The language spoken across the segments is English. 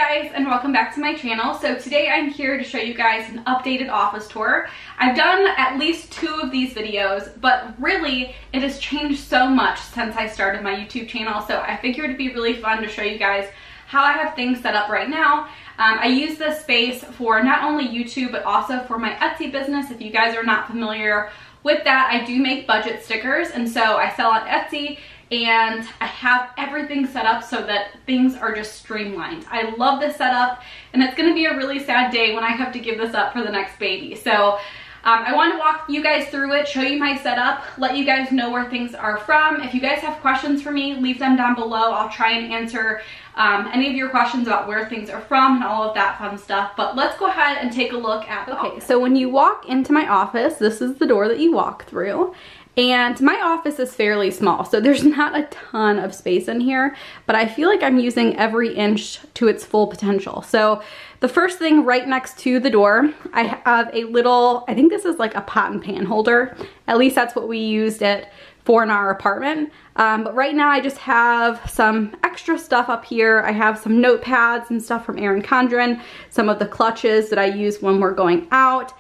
guys, and welcome back to my channel. So today I'm here to show you guys an updated office tour. I've done at least 2 of these videos, but really it has changed so much since I started my YouTube channel, so I figured it'd be really fun to show you guys how I have things set up right now. I use this space for not only YouTube but also for my Etsy business. If you guys are not familiar with that, I do make budget stickers, and so I sell on Etsy, and I have everything set up so that things are just streamlined. I love this setup, and it's gonna be a really sad day when I have to give this up for the next baby. So I want to walk you guys through it, show you my setup, let you guys know where things are from. If you guys have questions for me, leave them down below. I'll try and answer any of your questions about where things are from and all of that fun stuff. But let's go ahead and take a look at the office. So when you walk into my office, this is the door that you walk through. And my office is fairly small, so there's not a ton of space in here, but I feel like I'm using every inch to its full potential. So the first thing right next to the door, I have a little, I think this is like a pot and pan holder. At least that's what we used it for in our apartment. But right now I just have some extra stuff up here. I have some notepads and stuff from Erin Condren, some of the clutches that I use when we're going out,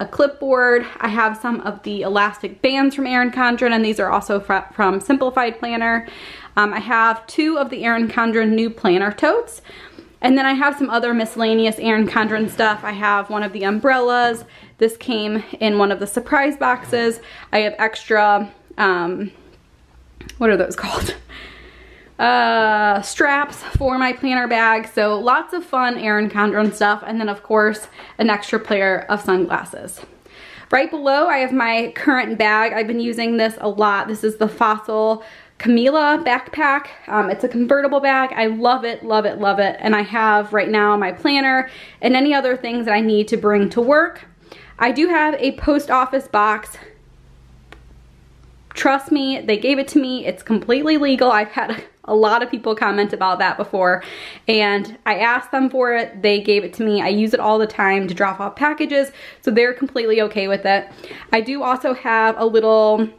a clipboard. I have some of the elastic bands from Erin Condren, and these are also from Simplified Planner. I have 2 of the Erin Condren new planner totes, and then I have some other miscellaneous Erin Condren stuff. I have one of the umbrellas. This came in one of the surprise boxes. I have extra, what are those called? Straps for my planner bag. So lots of fun Erin Condren stuff, and then of course an extra pair of sunglasses. Right below I have my current bag. I've been using this a lot. This is the Fossil Camila backpack. It's a convertible bag. I love it, love it, love it. And I have right now my planner and any other things that I need to bring to work. I do have a post office box. Trust me, they gave it to me. It's completely legal. I've had a lot of people comment about that before, and I asked them for it. They gave it to me. I use it all the time to drop off packages, so they're completely okay with it. I do also have a little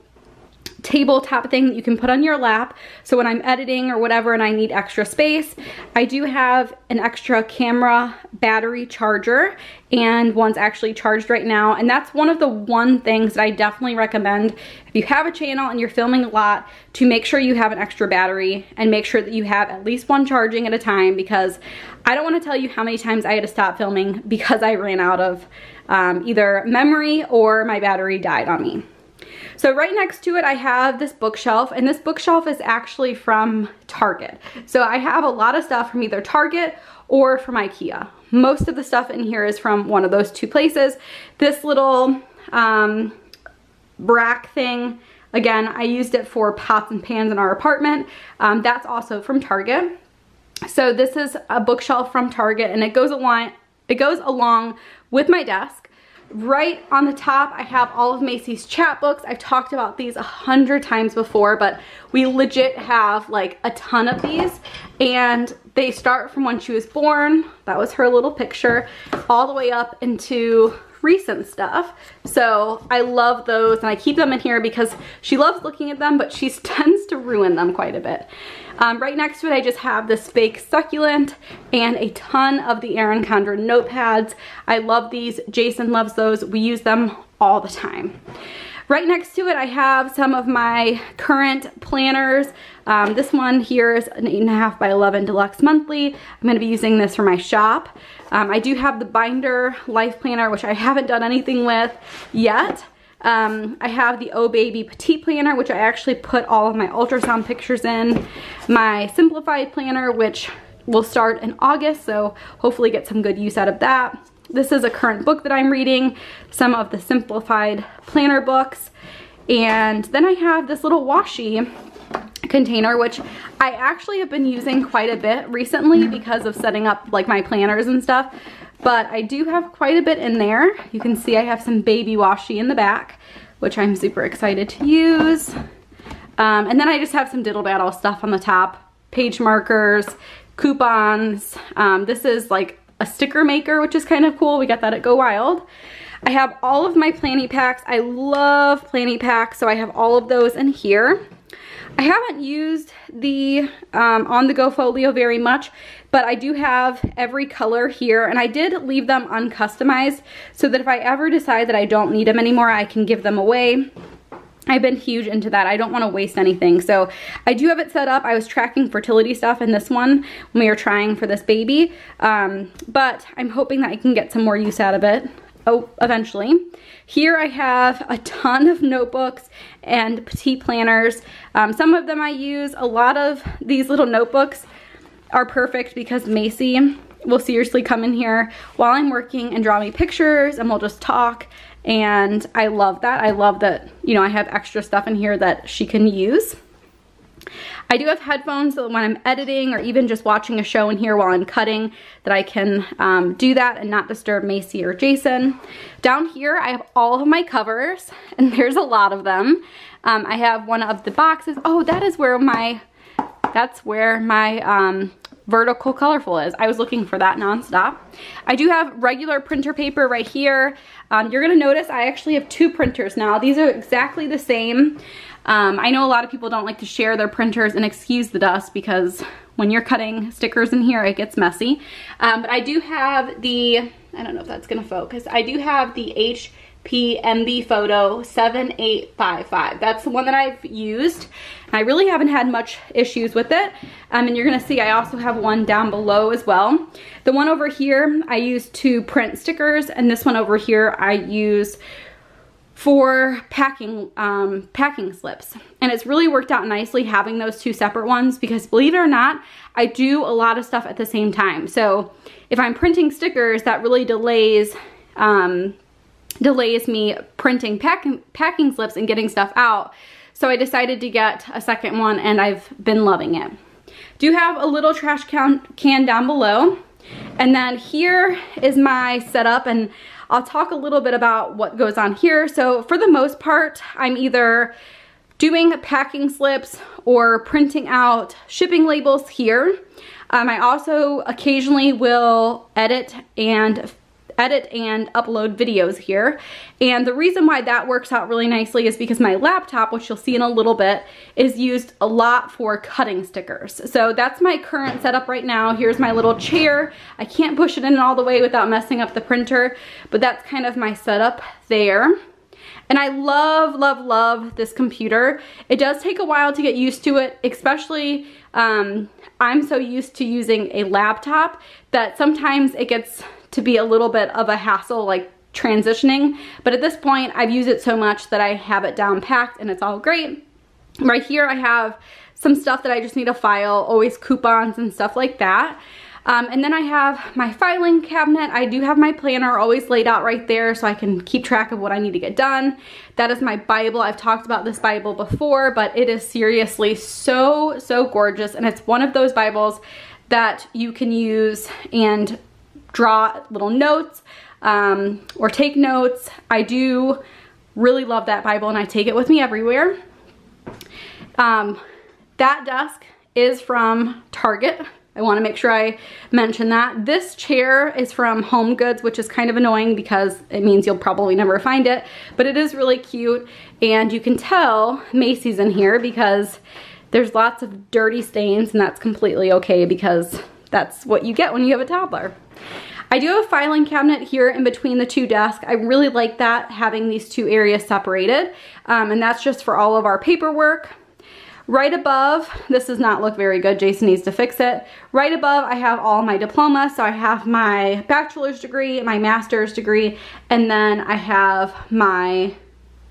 tabletop thing that you can put on your lap, so when I'm editing or whatever and I need extra space. I do have an extra camera battery charger, and one's actually charged right now, and that's one of the things that I definitely recommend if you have a channel and you're filming a lot, to make sure you have an extra battery and make sure that you have at least one charging at a time, because I don't want to tell you how many times I had to stop filming because I ran out of either memory or my battery died on me. So right next to it I have this bookshelf, and this bookshelf is actually from Target. So I have a lot of stuff from either Target or from Ikea. Most of the stuff in here is from one of those 2 places. This little rack thing, again, I used it for pots and pans in our apartment. That's also from Target. So this is a bookshelf from Target, and it goes along with my desk. Right on the top, I have all of Macy's chapbooks. I've talked about these 100 times before, but we legit have like a ton of these, and they start from when she was born. That was her little picture, all the way up into recent stuff. So I love those, and I keep them in here because she loves looking at them, but she tends to ruin them quite a bit. Right next to it I just have this fake succulent and a ton of the Erin Condren notepads. I love these. Jason loves those. We use them all the time. Right next to it I have some of my current planners. This one here is an 8.5 by 11 deluxe monthly. I'm going to be using this for my shop. I do have the binder life planner, which I haven't done anything with yet. I have the Oh Baby Petite Planner, which I actually put all of my ultrasound pictures in. My Simplified Planner, which will start in August, so hopefully get some good use out of that. This is a current book that I'm reading, some of the Simplified Planner books. And then I have this little washi container, which I actually have been using quite a bit recently because of setting up like my planners and stuff. But I do have quite a bit in there. You can see I have some baby washi in the back, which I'm super excited to use. And then I just have some diddle daddle stuff on the top. Page markers, coupons. This is like a sticker maker, which is kind of cool. We got that at Go Wild. I have all of my planning packs. I love planning packs, so I have all of those in here. I haven't used the on-the-go folio very much, but I do have every color here, and I did leave them uncustomized so that if I ever decide that I don't need them anymore, I can give them away. I've been huge into that. I don't want to waste anything. So I do have it set up. I was tracking fertility stuff in this one when we were trying for this baby, but I'm hoping that I can get some more use out of it eventually. Here I have a ton of notebooks and petite planners. Some of them I use. A lot of these little notebooks are perfect because Macy will seriously come in here while I'm working and draw me pictures, and we'll just talk. And I love that. I love that, you know, I have extra stuff in here that she can use. I do have headphones so that when I'm editing or even just watching a show in here while I'm cutting, that I can do that and not disturb Macy or Jason. Down here I have all of my covers, and there's a lot of them. I have one of the boxes. Oh, that's where my vertical colorful is. I was looking for that nonstop. I do have regular printer paper right here. You're gonna notice I actually have 2 printers now. These are exactly the same. I know a lot of people don't like to share their printers, and excuse the dust because when you're cutting stickers in here, it gets messy. But I do have the, I don't know if that's gonna focus. I do have the HP MB Photo 7855. That's the one that I've used. I really haven't had much issues with it. And you're gonna see I also have one down below as well. The one over here I use to print stickers, and this one over here I use for packing slips. And it's really worked out nicely having those 2 separate ones because, believe it or not, I do a lot of stuff at the same time. So if I'm printing stickers, that really delays me printing packing slips and getting stuff out. So I decided to get a second one, and I've been loving it. Do have a little trash can down below. And then here is my setup, and I'll talk a little bit about what goes on here. So for the most part, I'm either doing packing slips or printing out shipping labels here. I also occasionally will edit and upload videos here. And the reason why that works out really nicely is because my laptop, which you'll see in a little bit, is used a lot for cutting stickers. So that's my current setup right now. Here's my little chair. I can't push it in all the way without messing up the printer, but that's kind of my setup there. And I love, love, love this computer. It does take a while to get used to it, especially I'm so used to using a laptop that sometimes it gets to be a little bit of a hassle, like transitioning. But at this point, I've used it so much that I have it down packed, and it's all great. Right here, I have some stuff that I just need to file, always coupons and stuff like that. And then I have my filing cabinet. I do have my planner always laid out right there so I can keep track of what I need to get done. That is my Bible. I've talked about this Bible before, but it is seriously so, so gorgeous. And it's one of those Bibles that you can use and draw little notes or take notes. I do really love that Bible, and I take it with me everywhere. That desk is from Target. I want to make sure I mention that. This chair is from Home Goods, which is kind of annoying because it means you'll probably never find it, but it is really cute. And you can tell Macy's in here because there's lots of dirty stains, and that's completely okay because that's what you get when you have a toddler. I do have a filing cabinet here in between the 2 desks. I really like that, having these 2 areas separated. And that's just for all of our paperwork. Right above, this does not look very good. Jason needs to fix it. Right above, I have all my diplomas. So I have my bachelor's degree, my master's degree, and then I have my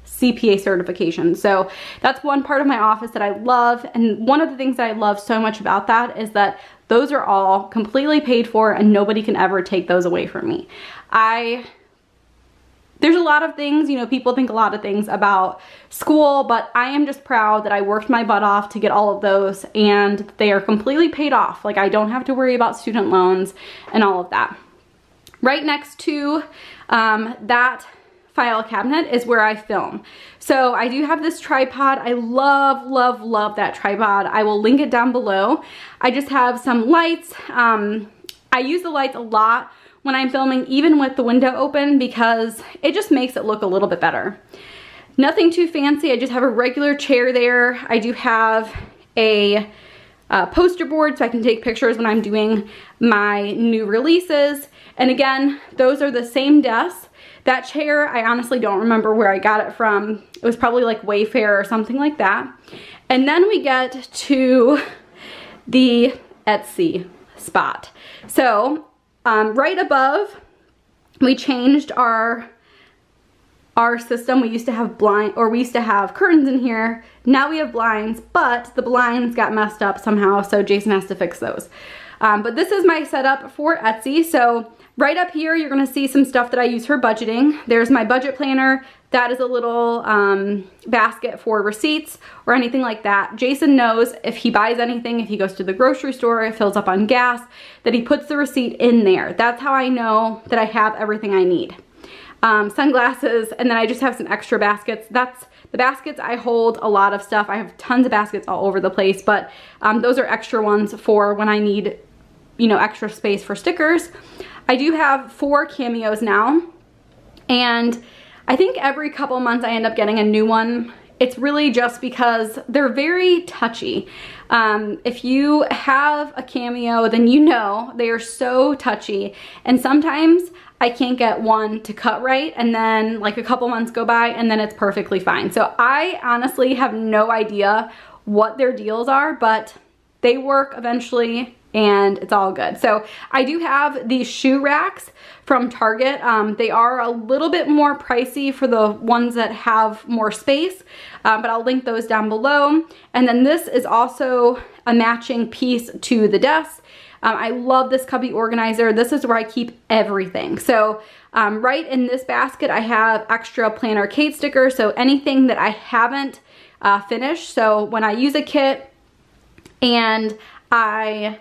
CPA certification. So that's one part of my office that I love. And one of the things that I love so much about that is that those are all completely paid for, and nobody can ever take those away from me. There's a lot of things, you know, people think a lot of things about school, but I am just proud that I worked my butt off to get all of those, and they are completely paid off. Like, I don't have to worry about student loans and all of that. Right next to that file cabinet is where I film. So I do have this tripod. I love, love, love that tripod. I will link it down below. I just have some lights. I use the lights a lot when I'm filming, even with the window open, because it just makes it look a little bit better. Nothing too fancy. I just have a regular chair there. I do have a poster board so I can take pictures when I'm doing my new releases. And again, those are the same desks. That chair, I honestly don't remember where I got it from. It was probably like Wayfair or something like that. And then we get to the Etsy spot. So right above, we changed our system. We used to have we used to have curtains in here. Now we have blinds, but the blinds got messed up somehow, so Jason has to fix those. But this is my setup for Etsy. So right up here, you're gonna see some stuff that I use for budgeting. There's my budget planner. That is a little basket for receipts or anything like that. Jason knows if he buys anything, if he goes to the grocery store, it fills up on gas, that he puts the receipt in there. That's how I know that I have everything I need. Sunglasses, and then I just have some extra baskets. That's the baskets. I hold a lot of stuff. I have tons of baskets all over the place, but those are extra ones for when I need, you know, extra space for stickers. I do have 4 cameos now, and I think every couple months I end up getting a new one. It's really just because they're very touchy. If you have a cameo, then you know they are so touchy, and sometimes I can't get one to cut right, and then like a couple months go by and then it's perfectly fine. So I honestly have no idea what their deals are, but they work eventually and it's all good. So I do have these shoe racks from Target. They are a little bit more pricey for the ones that have more space, but I'll link those down below. And then this is also a matching piece to the desk. I love this cubby organizer. This is where I keep everything. So right in this basket, I have extra planner Kate stickers. So anything that I haven't finished. So when I use a kit and I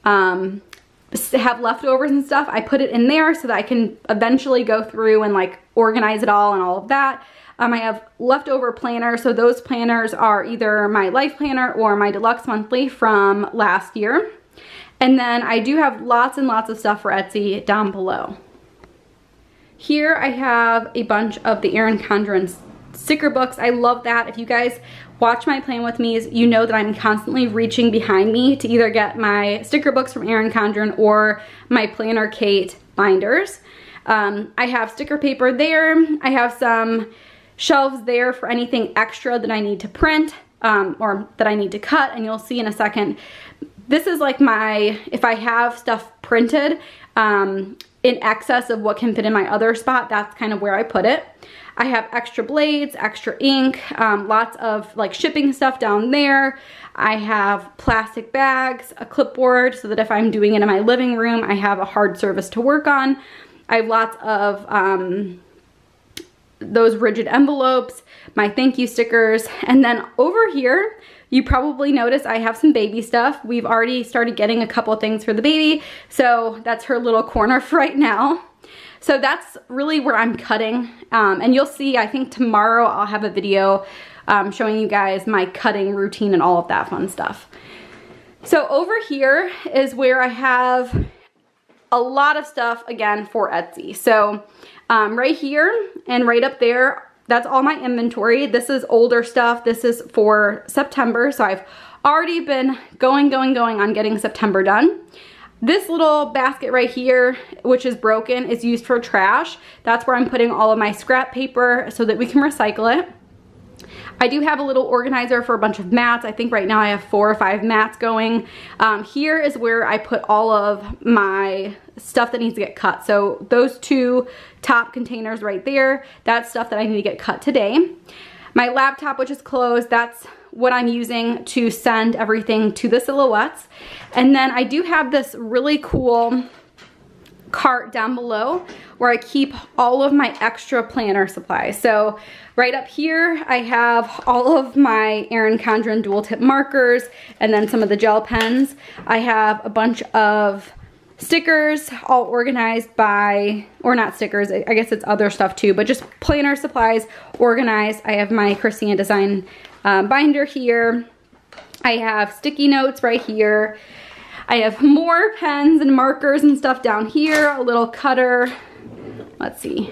have leftovers and stuff, I put it in there so that I can eventually go through and like organize it all and all of that. I have leftover planners. So those planners are either my life planner or my deluxe monthly from last year. And then I do have lots and lots of stuff for Etsy down below. Here I have a bunch of the Erin Condren sticker books. I love that. If you guys watch my plan with me, you know that I'm constantly reaching behind me to either get my sticker books from Erin Condren or my Planner Kate binders. I have sticker paper there. I have some shelves there for anything extra that I need to print or that I need to cut, and you'll see in a second. This is like my, if I have stuff printed in excess of what can fit in my other spot, that's kind of where I put it. I have extra blades, extra ink, lots of like shipping stuff down there. I have plastic bags, a clipboard so that if I'm doing it in my living room, I have a hard surface to work on. I have lots of those rigid envelopes, my thank you stickers, and then over here, you probably noticed I have some baby stuff. We've already started getting a couple things for the baby, so that's her little corner for right now. So that's really where I'm cutting, and you'll see, I think tomorrow I'll have a video showing you guys my cutting routine and all of that fun stuff. So over here is where I have a lot of stuff, again, for Etsy. So right here and right up there, that's all my inventory. This is older stuff. This is for September. So I've already been going on getting September done. This little basket right here, which is broken, is used for trash. That's where I'm putting all of my scrap paper so that we can recycle it. I do have a little organizer for a bunch of mats. I think right now I have 4 or 5 mats going. Here is where I put all of my stuff that needs to get cut. So those 2 top containers right there, that's stuff that I need to get cut today. My laptop, which is closed, that's what I'm using to send everything to the silhouettes. And then I do have this really cool cart down below where I keep all of my extra planner supplies. So right up here I have all of my Erin Condren dual tip markers and then some of the gel pens. I have a bunch of stickers all organized by, or not stickers, I guess it's other stuff too, but just planner supplies organized. I have my Christina Design binder here. I have sticky notes right here. I have more pens and markers and stuff down here, a little cutter. Let's see.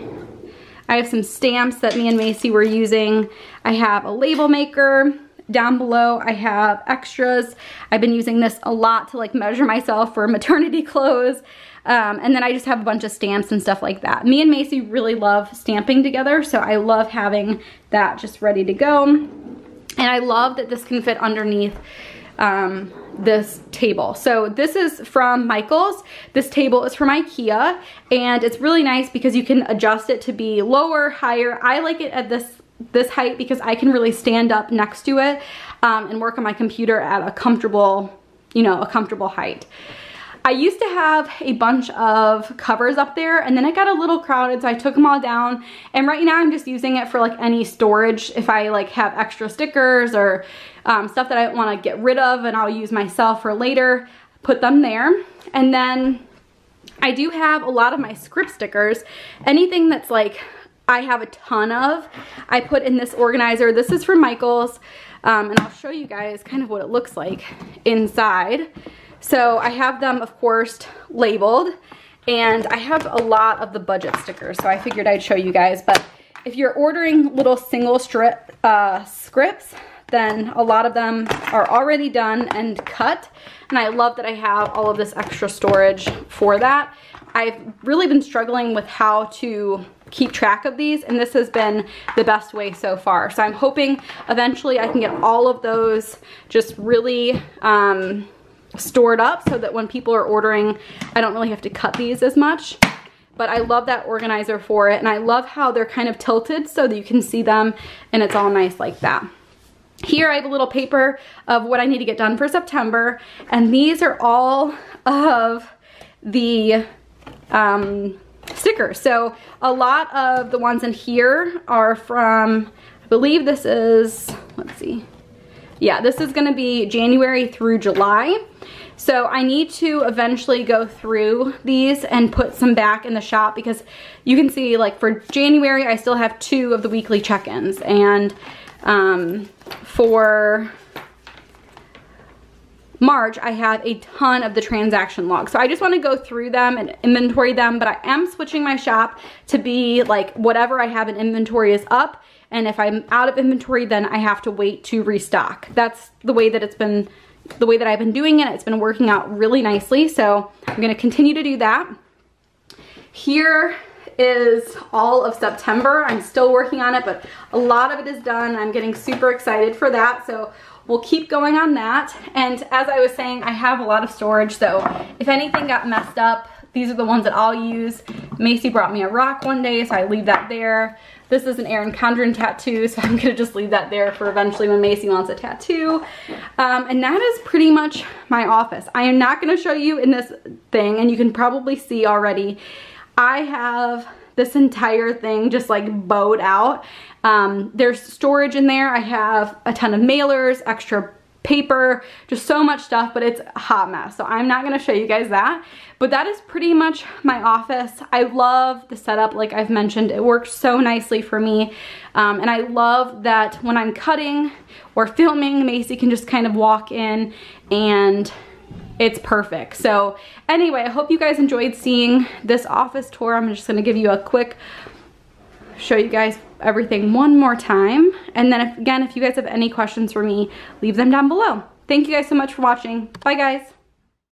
I have some stamps that me and Macy were using. I have a label maker. Down below I have extras. I've been using this a lot to like measure myself for maternity clothes. And then I just have a bunch of stamps and stuff like that. Me and Macy really love stamping together, so I love having that just ready to go. And I love that this can fit underneath this table. So this is from Michael's. This table is from Ikea, and it's really nice because you can adjust it to be lower, higher. I like it at this height because I can really stand up next to it and work on my computer at a comfortable, you know, a comfortable height. I used to have a bunch of covers up there, and then it got a little crowded, so I took them all down. And right now I'm just using it for like any storage. If I like have extra stickers or stuff that I want to get rid of and I'll use myself for later, put them there. And then I do have a lot of my script stickers. Anything that's like I have a ton of, I put in this organizer. This is from Michael's, and I'll show you guys kind of what it looks like inside. So I have them, of course, labeled, and I have a lot of the budget stickers, so I figured I'd show you guys. But if you're ordering little single strip scripts, then a lot of them are already done and cut, and I love that I have all of this extra storage for that. I've really been struggling with how to keep track of these, and this has been the best way so far. So I'm hoping eventually I can get all of those just really stored up so that when people are ordering, I don't really have to cut these as much. But I love that organizer for it, and I love how they're kind of tilted so that you can see them and it's all nice like that. Here I have a little paper of what I need to get done for September, and these are all of the stickers. So a lot of the ones in here are from, I believe this is, let's see. Yeah, this is gonna be January through July. So I need to eventually go through these and put some back in the shop, because you can see like for January, I still have 2 of the weekly check-ins, and for March, I have a ton of the transaction logs. So I just want to go through them and inventory them, but I am switching my shop to be like whatever I have in inventory is up, and if I'm out of inventory, then I have to wait to restock. That's the way that it's been, the way that I've been doing it. It's been working out really nicely, so I'm going to continue to do that. Here is all of September. I'm still working on it, but a lot of it is done. I'm getting super excited for that, so we'll keep going on that. And as I was saying, I have a lot of storage, so if anything got messed up, these are the ones that I'll use. Macy brought me a rock one day, so I leave that there. This is an Erin Condren tattoo, so I'm gonna just leave that there for eventually when Macy wants a tattoo. And that is pretty much my office. I am not gonna show you in this thing, and you can probably see already, I have this entire thing just like bowed out. There's storage in there. I have a ton of mailers, extra paper, just so much stuff, but it's a hot mess. So I'm not gonna show you guys that, but that is pretty much my office. I love the setup, like I've mentioned. It works so nicely for me. And I love that when I'm cutting or filming, Macy can just kind of walk in and it's perfect. So anyway, I hope you guys enjoyed seeing this office tour. I'm just gonna give you a quick, show you guys everything one more time. And then if you guys have any questions for me, leave them down below. Thank you guys so much for watching. Bye guys.